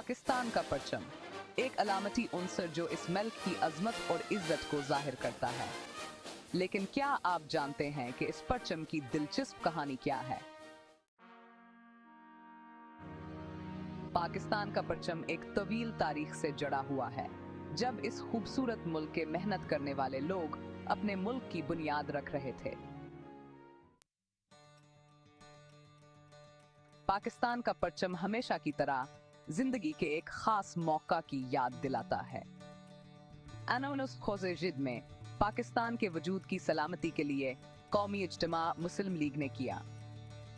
पाकिस्तान का परचम एक अलामती उनसर जो इस मुल्क की अजमत और इज्जत को जाहिर करता है। लेकिन क्या आप जानते हैं कि इस परचम की दिलचस्प कहानी क्या है? पाकिस्तान का परचम एक तवील तारीख से जुड़ा हुआ है, जब इस खूबसूरत मुल्क के मेहनत करने वाले लोग अपने मुल्क की बुनियाद रख रहे थे। पाकिस्तान का परचम हमेशा की तरह जिंदगी के एक खास मौका की याद दिलाता है। अनोनुस खोज़े-जिद में पाकिस्तान के वजूद की सलामती के लिए कौमी इज्तिमा मुस्लिम लीग ने किया।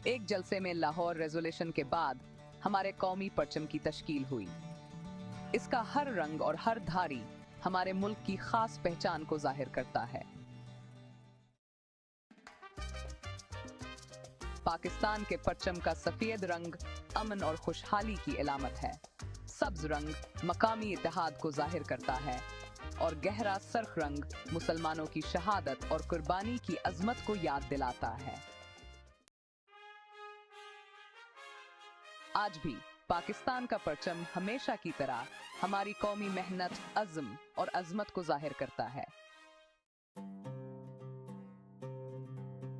एक जलसे में लाहौर रेजोल्यूशन के बाद हमारे कौमी परचम की तश्कील हुई। इसका हर रंग और हर धारी हमारे मुल्क की खास पहचान को जाहिर करता है। पाकिस्तान के परचम का सफेद रंग अमन और खुशहाली की अलामत है। सब्ज रंग मकामी इत्तेहाद को जाहिर करता है और गहरा सरख रंग मुसलमानों की शहादत और कुर्बानी की अजमत को याद दिलाता है। आज भी पाकिस्तान का परचम हमेशा की तरह हमारी कौमी मेहनत, अज़्म और अजमत को जाहिर करता है।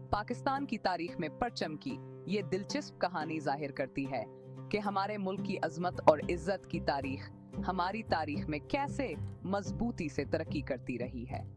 पाकिस्तान की तारीख में परचम की ये दिलचस्प कहानी जाहिर करती है कि हमारे मुल्क की अजमत और इज्जत की तारीख हमारी तारीख में कैसे मजबूती से तरक्की करती रही है।